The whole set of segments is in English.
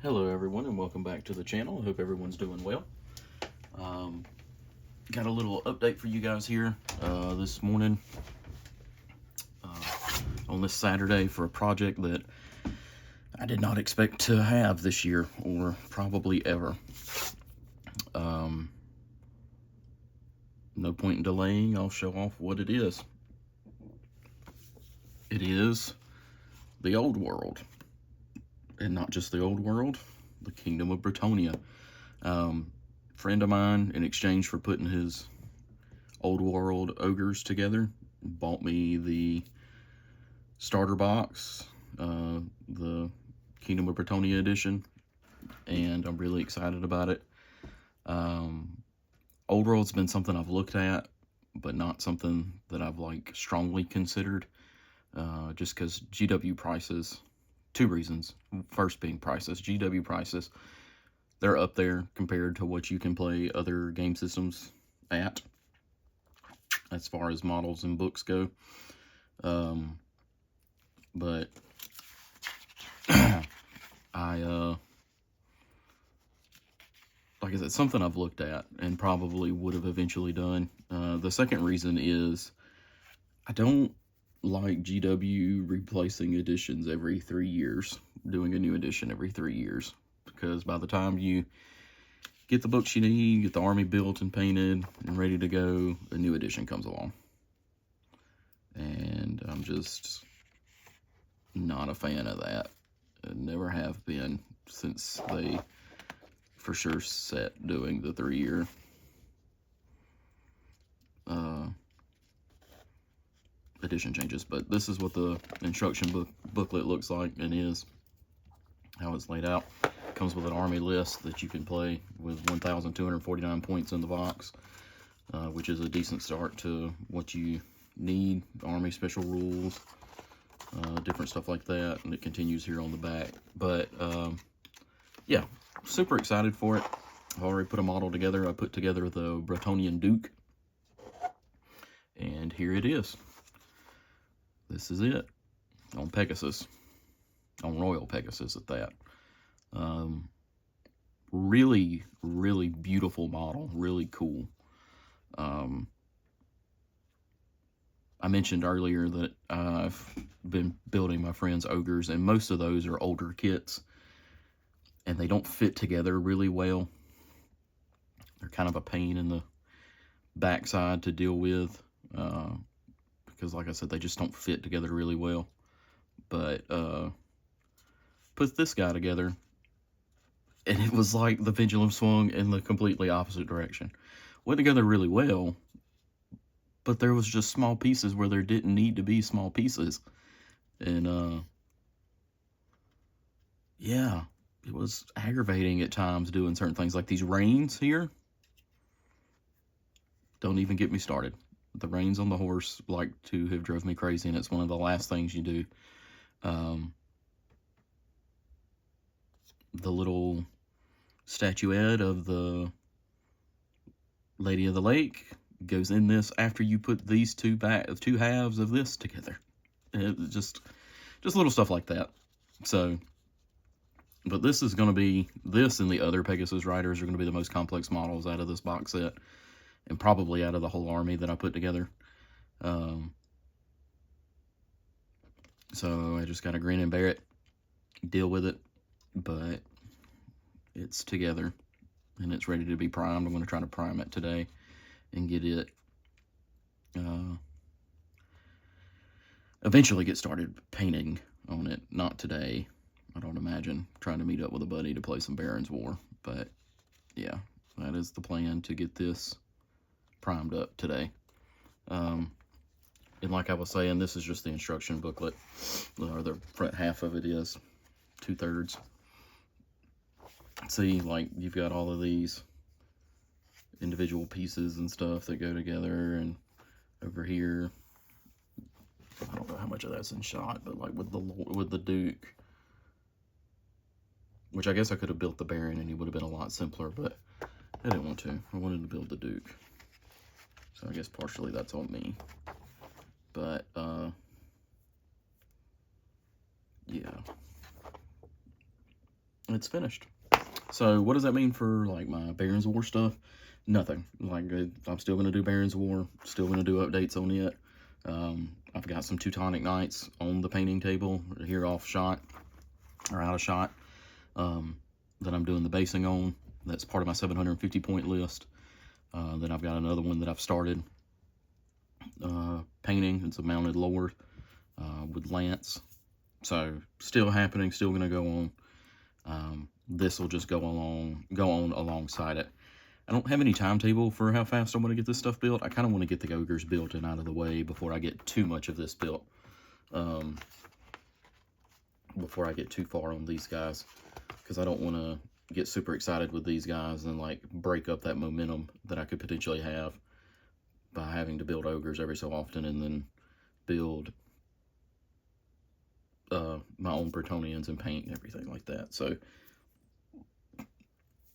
Hello everyone and welcome back to the channel. I hope everyone's doing well. Got a little update for you guys here this morning on this Saturday for a project that I did not expect to have this year or probably ever. No point in delaying, I'll show off what it is. It is the old world, and not just the old world, the Kingdom of Bretonia. Friend of mine, in exchange for putting his old world ogres together, bought me the starter box, the Kingdom of Bretonia edition, and I'm really excited about it. Old world's been something I've looked at, but not something that I've strongly considered, just because GW prices. Two reasons. First being prices. GW prices, they're up there compared to what you can play other game systems at, as far as models and books go. But like I said, something I've looked at and probably would have eventually done. The second reason is I don't like GW replacing editions every 3 years, doing a new edition every 3 years, because by the time you get the books you need, get the army built and painted and ready to go, a new edition comes along. And I'm just not a fan of that. I never have been since they for sure set doing the 3-year edition changes. But this is what the instruction booklet looks like and is how it's laid out. It comes with an army list that you can play with 1,249 points in the box, which is a decent start to what you need. Army special rules, different stuff like that, and it continues here on the back. But yeah, super excited for it. I've already put a model together. I put together the Bretonian Duke, and here it is. This is it on Pegasus, on Royal Pegasus at that. Really, really beautiful model, really cool. I mentioned earlier that I've been building my friend's ogres, and most of those are older kits, and they don't fit together really well. They're kind of a pain in the backside to deal with, because like I said, they just don't fit together really well. But put this guy together, and it was like the pendulum swung in the completely opposite direction. Went together really well, but there was just small pieces where there didn't need to be small pieces. And yeah, it was aggravating at times doing certain things, like these reins here. Don't even get me started. The reins on the horse like to have drove me crazy, and it's one of the last things you do. The little statuette of the Lady of the Lake goes in this after you put these two halves of this together. And just little stuff like that. So, but this is going to be, this and the other Pegasus Riders are going to be the most complex models out of this box set, and probably out of the whole army that I put together. So I just got to grin and bear it, deal with it, but it's together and it's ready to be primed. I'm going to try to prime it today and get it, eventually get started painting on it. Not today, I don't imagine. Trying to meet up with a buddy to play some Baron's War, but yeah, that is the plan, to get this primed up today. And like I was saying, this is just the instruction booklet, or the front half of it is 2/3. See, like, you've got all of these individual pieces and stuff that go together, and over here, I don't know how much of that's in shot, but like with the Duke, which I guess I could have built the Baron and he would have been a lot simpler, but I didn't want to. I wanted to build the Duke, so I guess partially that's on me. But yeah, it's finished. So what does that mean for like my Barons War stuff? Nothing. Like I'm still gonna do Barons War, still gonna do updates on it. I've got some Teutonic Knights on the painting table here off shot or out of shot that I'm doing the basing on. That's part of my 750 point list. Then I've got another one that I've started painting. It's a mounted lord with lance. So still happening, still gonna go on. This will just go on alongside it. I don't have any timetable for how fast I want to get this stuff built. I kind of want to get the ogres built and out of the way before I get too much of this built. Before I get too far on these guys, because I don't want to get super excited with these guys and like break up that momentum that I could potentially have by having to build ogres every so often and then build my own Bretonians and paint and everything like that. So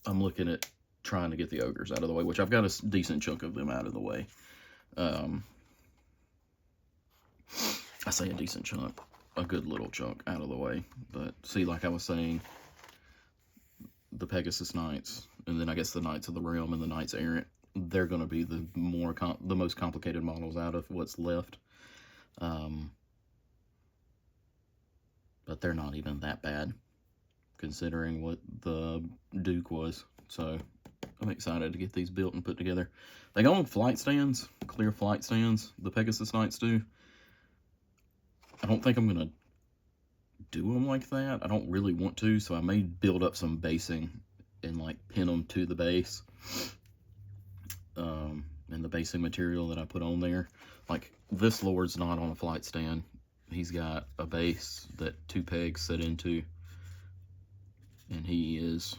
I'm looking at trying to get the ogres out of the way, which I've got a decent chunk of them out of the way. I say a decent chunk, a good little chunk out of the way. But see, like I was saying, the Pegasus Knights, and then I guess the Knights of the Realm and the Knights Errant, they're going to be the most complicated models out of what's left. But they're not even that bad, considering what the Duke was. So I'm excited to get these built and put together. They go on flight stands, clear flight stands. The Pegasus Knights do. I don't think I'm going to do them like that. I don't really want to, so I may build up some basing and like pin them to the base. And the basing material that I put on there. Like this lord's not on a flight stand. He's got a base that 2 pegs sit into. And he is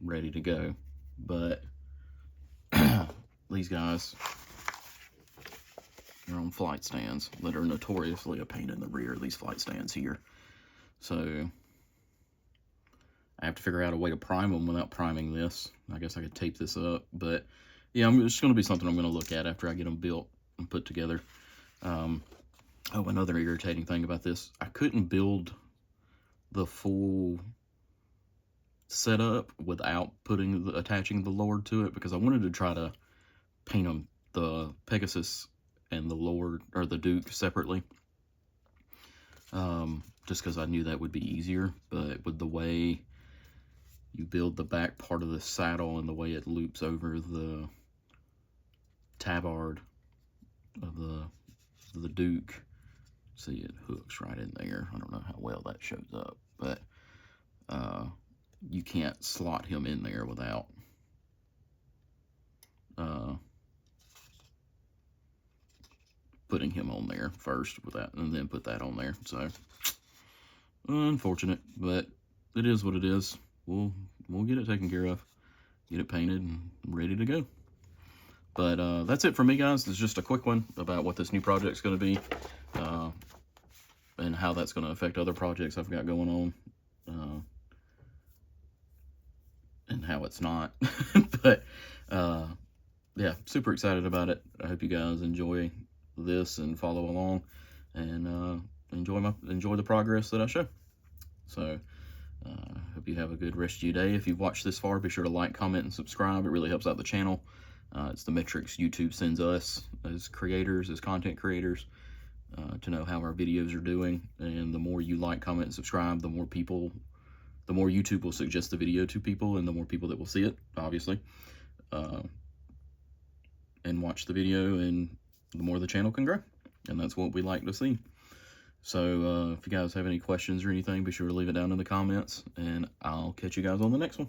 ready to go. But these guys are on flight stands that are notoriously a pain in the rear, these flight stands here. So I have to figure out a way to prime them without priming this. I guess I could tape this up, but yeah, it's going to be something I'm going to look at after I get them built and put together. Oh, another irritating thing about this, I couldn't build the full setup without attaching the Lord to it, because I wanted to try to paint them, the Pegasus and the Lord, or the Duke, separately. Just because I knew that would be easier, but with the way you build the back part of the saddle and the way it loops over the tabard of the Duke, see, it hooks right in there. I don't know how well that shows up, but you can't slot him in there without putting him on there first with that, and then put that on there. So unfortunate, but it is what it is. We'll get it taken care of, get it painted and ready to go. But that's it for me, guys. It's just a quick one about what this new project's going to be, and how that's going to affect other projects I've got going on, and how it's not. But yeah, super excited about it. I hope you guys enjoy this and follow along, and enjoy the progress that I show. So hope you have a good rest of your day. If you've watched this far, be sure to like, comment, and subscribe. It really helps out the channel. It's the metrics YouTube sends us as creators, as content creators, to know how our videos are doing. And the more you like, comment, and subscribe, the more YouTube will suggest the video to people, and the more people that will see it, obviously, and watch the video, and the more the channel can grow. And that's what we like to see. So if you guys have any questions or anything, be sure to leave it down in the comments, and I'll catch you guys on the next one.